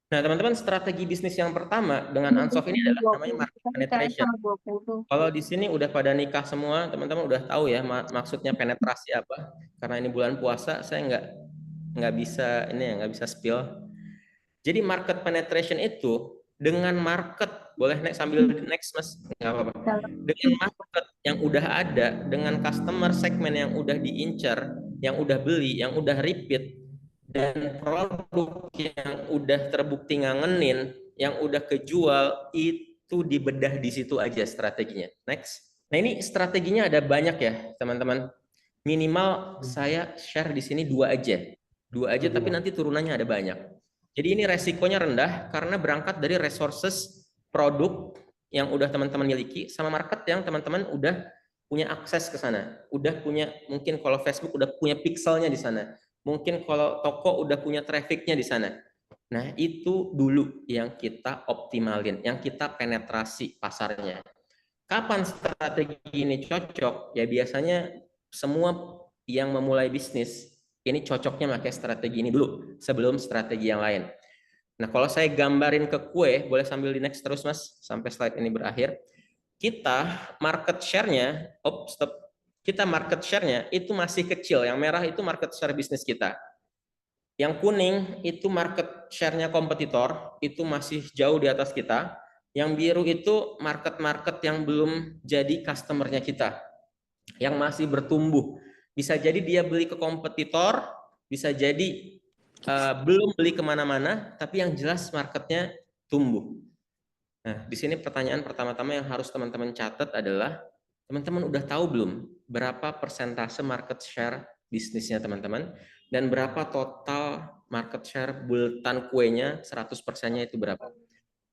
Nah, teman-teman, strategi bisnis yang pertama dengan Ansoff ini adalah namanya market penetration. Kalau di sini udah pada nikah semua, teman-teman udah tahu ya maksudnya penetrasi apa. Karena ini bulan puasa, saya nggak bisa ini ya nggak bisa spill. Jadi market penetration itu dengan market, boleh next sambil next mas, nggak apa-apa. Dengan market yang udah ada, dengan customer segmen yang udah diincar, yang udah beli, yang udah repeat, dan produk yang udah terbukti ngangenin, yang udah kejual, itu dibedah di situ aja strateginya. Next. Nah ini strateginya ada banyak ya teman-teman. Minimal saya share di sini dua aja tapi nanti turunannya ada banyak. Jadi ini resikonya rendah karena berangkat dari resources produk yang udah teman-teman miliki sama market yang teman-teman udah punya akses ke sana. Udah punya, mungkin kalau Facebook udah punya pixelnya di sana. Mungkin kalau toko udah punya trafficnya di sana. Nah, itu dulu yang kita optimalin, yang kita penetrasi pasarnya. Kapan strategi ini cocok? Ya biasanya semua yang memulai bisnis ini cocoknya pakai strategi ini dulu sebelum strategi yang lain. Nah, kalau saya gambarin ke kue, boleh sambil di next terus Mas sampai slide ini berakhir. Kita market share-nya, stop. Kita market share-nya itu masih kecil. Yang merah itu market share bisnis kita. Yang kuning itu market share-nya kompetitor, itu masih jauh di atas kita. Yang biru itu market-market yang belum jadi customer-nya kita, yang masih bertumbuh. Bisa jadi dia beli ke kompetitor, bisa jadi belum beli kemana-mana, tapi yang jelas marketnya tumbuh. Nah, di sini pertanyaan pertama-tama yang harus teman-teman catat adalah, teman-teman udah tahu belum berapa persentase market share bisnisnya teman-teman, dan berapa total market share bulatan kuenya 100%-nya itu berapa.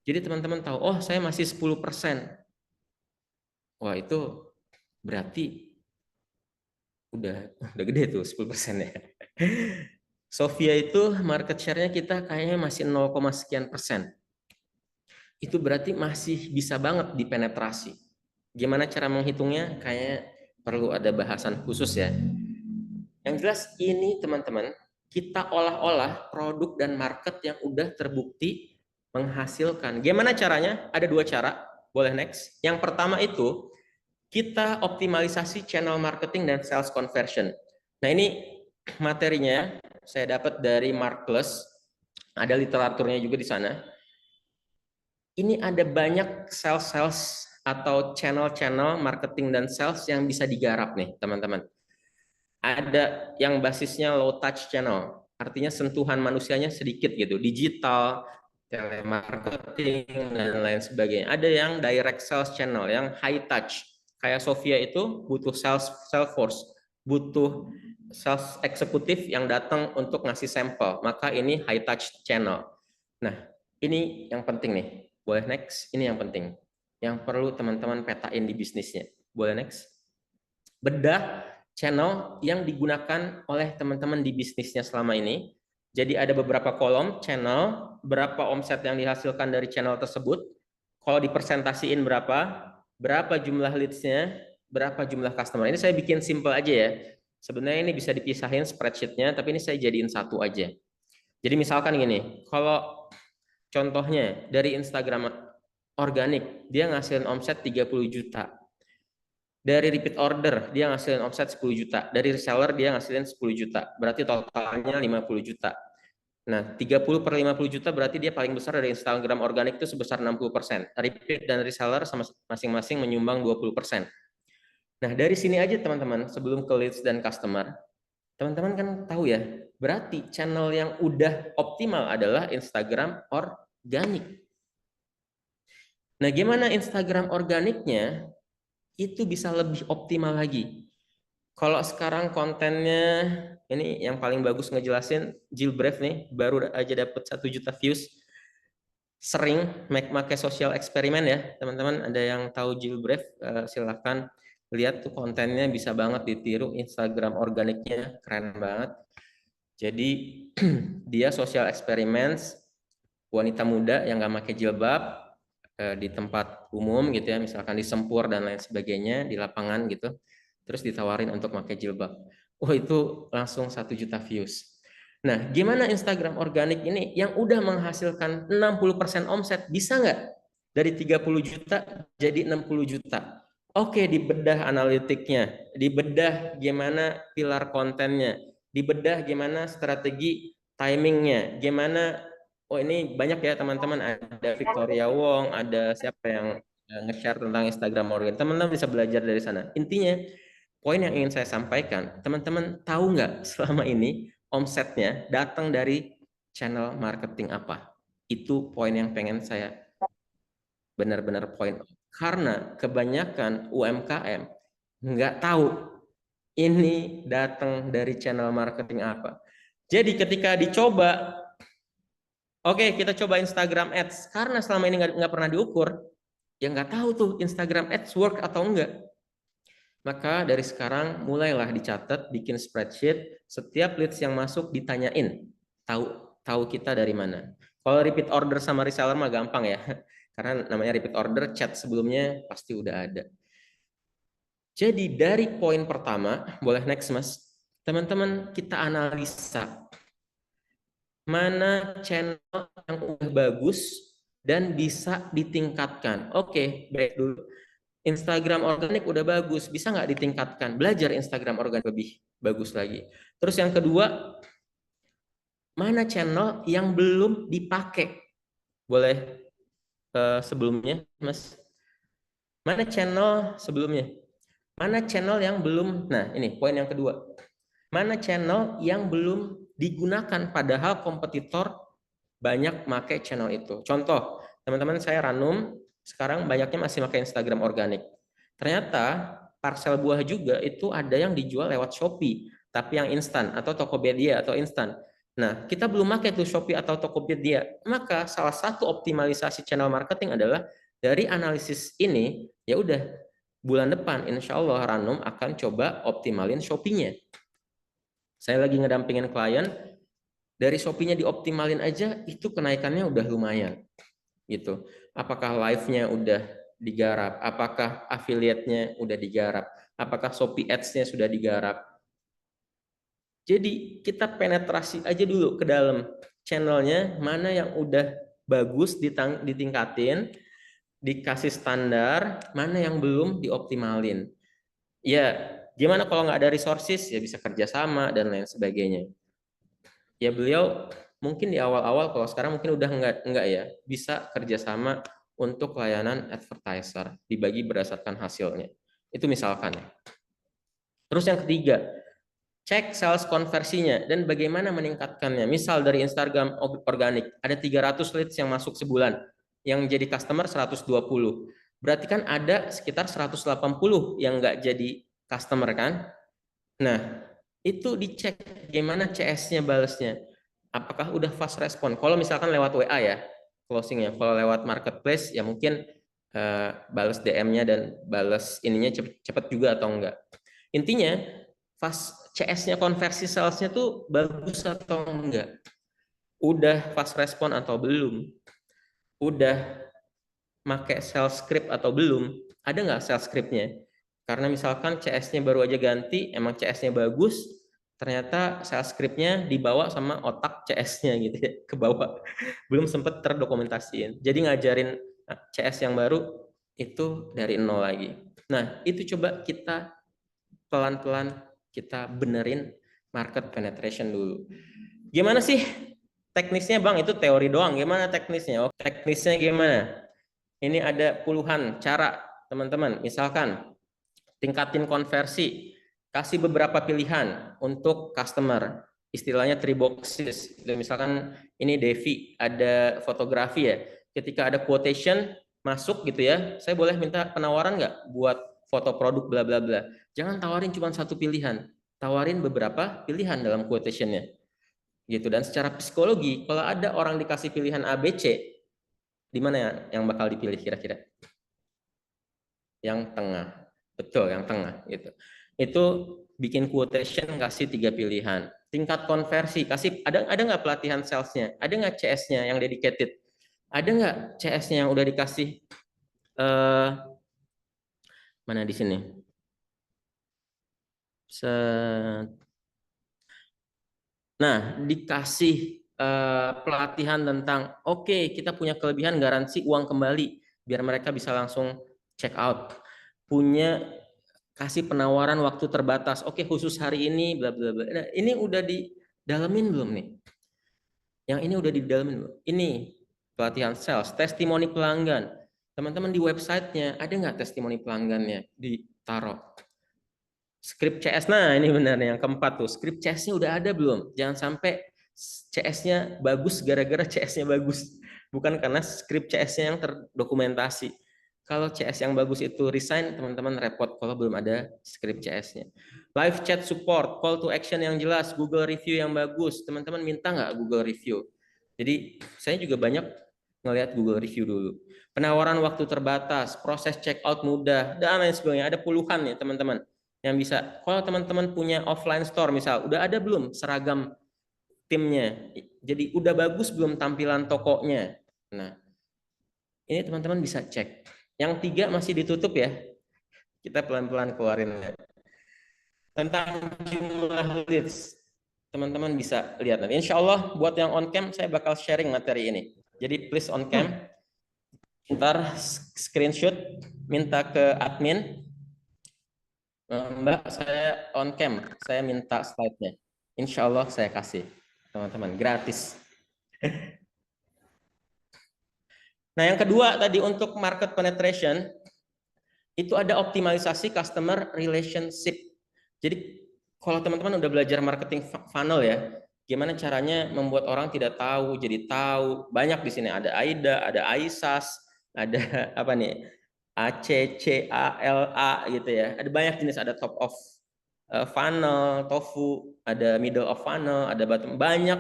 Jadi teman-teman tahu, oh saya masih 10%. Wah itu berarti udah gede tuh 10% ya. Sofia itu market share-nya kita kayaknya masih 0, sekian persen. Itu berarti masih bisa banget dipenetrasi. Gimana cara menghitungnya? Kayaknya perlu ada bahasan khusus ya. Yang jelas ini teman-teman, kita olah-olah produk dan market yang udah terbukti menghasilkan. Gimana caranya? Ada dua cara. Boleh next. Yang pertama itu, kita optimalisasi channel marketing dan sales conversion. Nah ini materinya saya dapat dari Markless. Ada literaturnya juga di sana. Ini ada banyak sales atau channel-channel marketing dan sales yang bisa digarap nih teman-teman. Ada yang basisnya low touch channel, artinya sentuhan manusianya sedikit gitu, digital, telemarketing dan lain sebagainya. Ada yang direct sales channel yang high touch, kayak Sofia itu butuh sales force, butuh sales eksekutif yang datang untuk ngasih sampel, maka ini high touch channel. Nah, ini yang penting nih. Boleh next? Ini yang penting. Yang perlu teman-teman petain di bisnisnya. Boleh next? Bedah channel yang digunakan oleh teman-teman di bisnisnya selama ini. Jadi ada beberapa kolom channel, berapa omset yang dihasilkan dari channel tersebut, kalau dipresentasiin berapa jumlah leads-nya, berapa jumlah customer. Ini saya bikin simple aja ya. Sebenarnya ini bisa dipisahin spreadsheet-nya, tapi ini saya jadiin satu aja. Jadi misalkan gini, kalau contohnya dari Instagram organik, dia ngasilin omset 30 juta. Dari repeat order, dia ngasilin omset 10 juta. Dari reseller, dia ngasilin 10 juta. Berarti totalnya 50 juta. Nah, 30 per 50 juta berarti dia paling besar dari Instagram organik itu sebesar 60%. Repeat dan reseller sama masing-masing menyumbang 20%. Nah, dari sini aja teman-teman, sebelum ke leads dan customer, teman-teman kan tahu ya, berarti channel yang udah optimal adalah Instagram organik. Nah, gimana Instagram organiknya itu bisa lebih optimal lagi? Kalau sekarang kontennya, ini yang paling bagus ngejelasin Jill Brave nih, baru aja dapat 1 juta views. Sering pakai social eksperimen ya, teman-teman. Ada yang tahu Jill Brave? Silahkan lihat tuh kontennya, bisa banget ditiru. Instagram organiknya keren banget. Jadi dia social experiments wanita muda yang nggak pakai jilbab di tempat umum gitu ya, misalkan di Sempur dan lain sebagainya, di lapangan gitu, terus ditawarin untuk pakai jilbab. Oh itu langsung 1 juta views. Nah, gimana Instagram organik ini yang udah menghasilkan 60% omset, bisa nggak dari 30 juta jadi 60 juta? Oke, dibedah analitiknya, dibedah gimana pilar kontennya, dibedah gimana strategi timingnya, gimana, oh ini banyak ya teman-teman, ada Victoria Wong, ada siapa yang nge-share tentang Instagram organik, teman-teman bisa belajar dari sana. Intinya, poin yang ingin saya sampaikan, teman-teman tahu nggak selama ini omsetnya datang dari channel marketing apa? Itu poin yang pengen saya benar-benar poin. Karena kebanyakan UMKM nggak tahu ini datang dari channel marketing apa. Jadi ketika dicoba, oke kita coba Instagram Ads. Karena selama ini nggak pernah diukur, ya nggak tahu tuh Instagram Ads work atau enggak. Maka dari sekarang mulailah dicatat, bikin spreadsheet, setiap leads yang masuk ditanyain, tahu kita dari mana. Kalau repeat order sama reseller mah gampang ya, karena namanya repeat order, chat sebelumnya pasti udah ada. Jadi dari poin pertama, boleh next mas, teman-teman kita analisa mana channel yang udah bagus dan bisa ditingkatkan. Oke, baik dulu. Instagram organik udah bagus, bisa nggak ditingkatkan? Belajar Instagram organik lebih bagus lagi. Terus yang kedua, mana channel yang belum dipakai? Boleh sebelumnya, Mas. Mana channel sebelumnya? Mana channel yang belum? Nah, ini poin yang kedua. Mana channel yang belum digunakan padahal kompetitor banyak make channel itu. Contoh, teman-teman saya Ranum, sekarang banyaknya masih pakai Instagram organik. Ternyata parsel buah juga itu ada yang dijual lewat Shopee, tapi yang instan atau Tokopedia atau instan. Nah, kita belum pakai tuh Shopee atau Tokopedia. Maka salah satu optimalisasi channel marketing adalah dari analisis ini, ya udah bulan depan insya Allah Ranum akan coba optimalin Shopee-nya. Saya lagi ngedampingin klien, dari Shopee-nya dioptimalin aja itu kenaikannya udah lumayan gitu. Apakah live-nya udah digarap, apakah affiliate-nya udah digarap, apakah Shopee Ads-nya sudah digarap. Jadi kita penetrasi aja dulu ke dalam channelnya, mana yang udah bagus ditingkatin, dikasih standar, mana yang belum dioptimalin. Ya, gimana kalau nggak ada resources, ya bisa kerjasama dan lain sebagainya. Ya beliau mungkin di awal-awal, kalau sekarang mungkin udah enggak ya, bisa kerjasama untuk layanan advertiser, dibagi berdasarkan hasilnya. Itu misalkan. Terus yang ketiga, cek sales konversinya dan bagaimana meningkatkannya. Misal dari Instagram organik, ada 300 leads yang masuk sebulan, yang jadi customer 120. Berarti kan ada sekitar 180 yang nggak jadi customer kan? Nah, itu dicek gimana CS-nya balesnya. Apakah udah fast respon? Kalau misalkan lewat WA ya, closingnya. Kalau lewat marketplace ya mungkin bales DM-nya dan bales ininya cepet juga atau enggak. Intinya fast CS-nya, konversi sales-nya tuh bagus atau enggak. Udah fast respon atau belum. Udah make sales script atau belum. Ada nggak sales script-nya? Karena misalkan CS-nya baru aja ganti, emang CS-nya bagus, ternyata sales script-nya dibawa sama otak CS-nya gitu ya, ke bawah. Belum sempat terdokumentasiin. Jadi ngajarin CS yang baru itu dari nol lagi. Nah, itu coba kita pelan-pelan kita benerin market penetration dulu. Gimana sih teknisnya Bang? Itu teori doang. Gimana teknisnya? Oh, teknisnya gimana? Ini ada puluhan cara, teman-teman. Misalkan tingkatin konversi, kasih beberapa pilihan untuk customer. Istilahnya three boxes. Misalkan ini Devi, ada fotografi ya. Ketika ada quotation masuk gitu ya, saya boleh minta penawaran nggak buat foto produk bla bla bla. Jangan tawarin cuma satu pilihan, tawarin beberapa pilihan dalam quotationnya. Gitu. Dan secara psikologi, kalau ada orang dikasih pilihan A, B, C, di mana ya yang bakal dipilih kira-kira? Yang tengah. Betul, yang tengah gitu. Itu bikin quotation kasih 3 pilihan. Tingkat konversi kasih, ada nggak pelatihan salesnya? Ada nggak CS-nya yang dedicated? Ada nggak CS-nya yang udah dikasih eh, mana di sini? Nah, dikasih pelatihan tentang oke, kita punya kelebihan garansi uang kembali biar mereka bisa langsung check out. Punya kasih penawaran waktu terbatas. Oke, khusus hari ini bla bla bla. Nah, ini udah didalamin belum nih? Yang ini udah didalamin belum? Ini pelatihan sales, testimoni pelanggan. Teman-teman di websitenya ada nggak testimoni pelanggannya ditaruh? Script CS, nah ini benar yang keempat tuh. Script CS-nya udah ada belum? Jangan sampai CS-nya bagus gara-gara CS-nya bagus. Bukan karena script CS-nya yang terdokumentasi. Kalau CS yang bagus itu resign, teman-teman repot kalau belum ada script CS-nya. Live chat support, call to action yang jelas, Google review yang bagus. Teman-teman minta nggak Google review? Jadi saya juga banyak ngelihat Google review dulu. Penawaran waktu terbatas, proses checkout mudah, dan lain sebagainya. Ada puluhan ya teman-teman yang bisa. Kalau teman-teman punya offline store misal, udah ada belum seragam timnya? Jadi udah bagus belum tampilan tokonya? Nah, ini teman-teman bisa cek. Yang tiga masih ditutup ya. Kita pelan-pelan keluarin ya. Tentang jumlah leads. Teman-teman bisa lihat nanti. Insya Allah buat yang on cam saya bakal sharing materi ini. Jadi please on cam. Ntar screenshot minta ke admin. Mbak, saya on cam, saya minta slide-nya. Insya Allah saya kasih, teman-teman, gratis. Nah, yang kedua tadi untuk market penetration, itu ada optimalisasi customer relationship. Jadi, kalau teman-teman udah belajar marketing funnel ya, gimana caranya membuat orang tidak tahu, jadi tahu. Banyak di sini, ada AIDA, ada AISAS, ada apa nih, ACCALA gitu ya. Ada banyak jenis, ada top of funnel, tofu, ada middle of funnel, ada bottom, banyak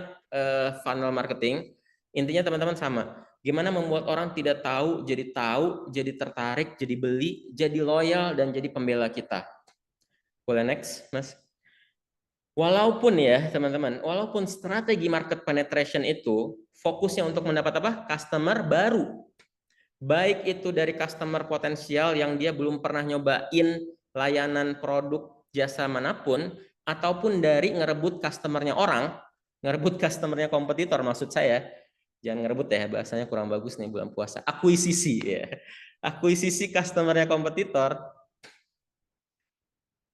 funnel marketing. Intinya teman-teman sama. Gimana membuat orang tidak tahu, jadi tertarik, jadi beli, jadi loyal, dan jadi pembela kita. Boleh next, Mas? Walaupun ya teman-teman, walaupun strategi market penetration itu fokusnya untuk mendapat apa? Customer baru. Baik itu dari customer potensial yang dia belum pernah nyobain layanan produk jasa manapun, ataupun dari ngerebut customernya orang, ngerebut customernya kompetitor maksud saya. Jangan ngerebut ya, bahasanya kurang bagus nih bulan puasa. Akuisisi ya. Akuisisi customernya kompetitor.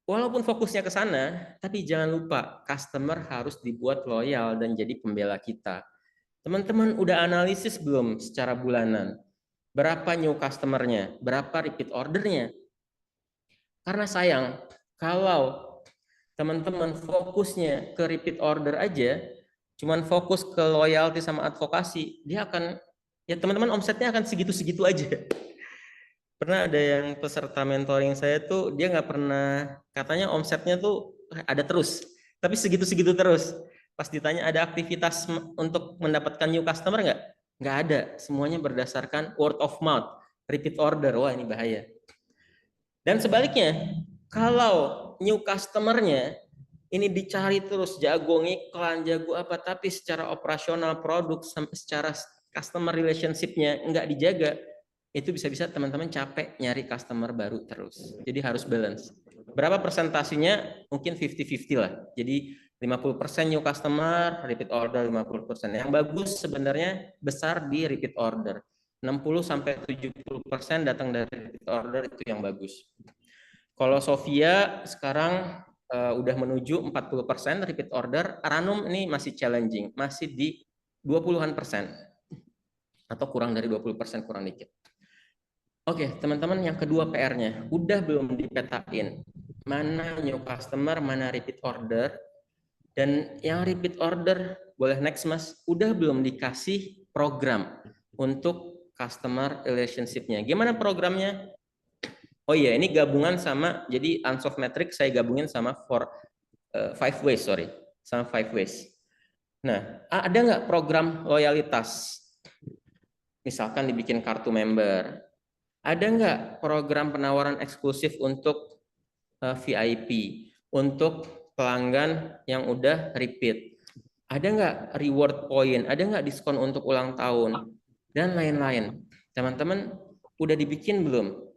Walaupun fokusnya ke sana, tapi jangan lupa customer harus dibuat loyal dan jadi pembela kita. Teman-teman udah analisis belum secara bulanan? Berapa new customernya? Berapa repeat ordernya? Karena sayang, kalau teman-teman fokusnya ke repeat order aja, cuman fokus ke loyalty sama advokasi, dia akan, ya teman-teman omsetnya akan segitu-segitu aja. Pernah ada yang peserta mentoring saya tuh, dia nggak pernah, katanya omsetnya tuh ada terus, tapi segitu-segitu terus. Pas ditanya ada aktivitas untuk mendapatkan new customer nggak? Nggak ada, semuanya berdasarkan word of mouth, repeat order. Wah ini bahaya. Dan sebaliknya, kalau new customernya ini dicari terus, jago ngiklan, jago apa, tapi secara operasional produk, secara customer relationship-nya nggak dijaga, itu bisa-bisa teman-teman capek nyari customer baru terus. Jadi harus balance. Berapa persentasinya? Mungkin 50-50 lah. Jadi 50% new customer, repeat order 50%. Yang bagus sebenarnya besar di repeat order. 60-70% datang dari repeat order, itu yang bagus. Kalau Sofia sekarang udah menuju 40% repeat order, Aranum ini masih challenging, masih di 20-an persen atau kurang dari 20%, kurang dikit. Oke, teman-teman, yang kedua PR-nya, udah belum dipetain mana new customer, mana repeat order, dan yang repeat order, boleh next Mas, udah belum dikasih program untuk customer relationship-nya. Gimana programnya? Oh iya, ini gabungan sama, jadi Unsolved Metric saya gabungin sama Five Ways, sama Five Ways. Nah, ada nggak program loyalitas? Misalkan dibikin kartu member. Ada nggak program penawaran eksklusif untuk VIP, untuk pelanggan yang udah repeat? Ada nggak reward point? Ada nggak diskon untuk ulang tahun? Dan lain-lain. Teman-teman udah dibikin belum?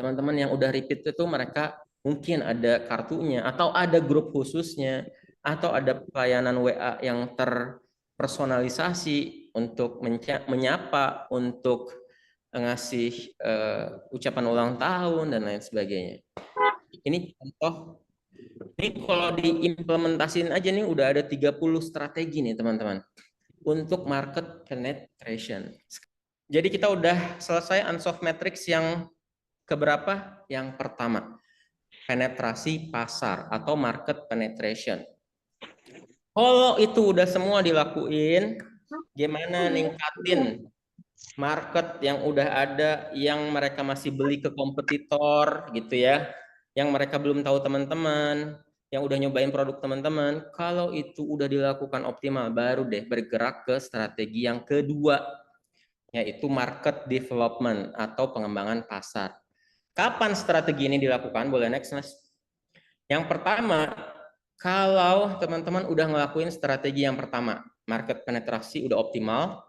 Teman-teman yang udah repeat itu mereka mungkin ada kartunya atau ada grup khususnya. atau ada pelayanan WA yang terpersonalisasi untuk menyapa, untuk ngasih ucapan ulang tahun dan lain sebagainya. Ini contoh. Ini kalau diimplementasiin aja nih udah ada 30 strategi nih teman-teman untuk market penetration. Jadi kita udah selesai unsolved matrix yang keberapa? Yang pertama, penetrasi pasar atau market penetration. Kalau itu udah semua dilakuin, gimana ningkatin market yang udah ada, yang mereka masih beli ke kompetitor gitu ya, yang mereka belum tahu teman-teman, yang udah nyobain produk teman-teman. Kalau itu udah dilakukan optimal, baru deh bergerak ke strategi yang kedua, yaitu market development atau pengembangan pasar. Kapan strategi ini dilakukan? Boleh next, Mas. Yang pertama, kalau teman-teman udah ngelakuin strategi yang pertama, market penetrasi udah optimal,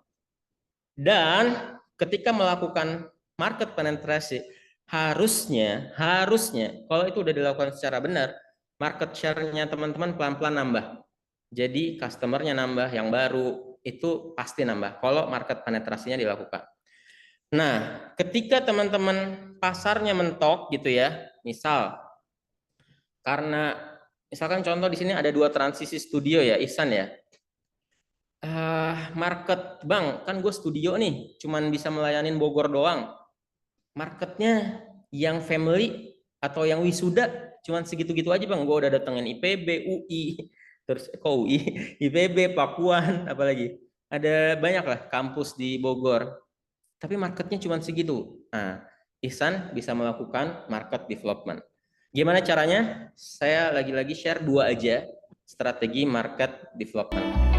dan ketika melakukan market penetrasi, harusnya kalau itu udah dilakukan secara benar, market share-nya teman-teman pelan-pelan nambah. Jadi customer-nya nambah, yang baru itu pasti nambah kalau market penetrasinya dilakukan. Nah, ketika teman-teman pasarnya mentok gitu ya, misal karena misalkan contoh di sini ada 2 transisi studio ya, Ihsan ya. Market, Bang, kan gue studio nih, cuman bisa melayanin Bogor doang. Marketnya yang family atau yang wisuda cuman segitu-gitu aja, Bang. Gue udah datengin IPB, UI, terus UI, IPB, Pakuan, apalagi. Ada banyak lah kampus di Bogor. Tapi marketnya cuma segitu. Nah, Ihsan bisa melakukan market development. Gimana caranya? Saya lagi-lagi share 2 aja strategi market development.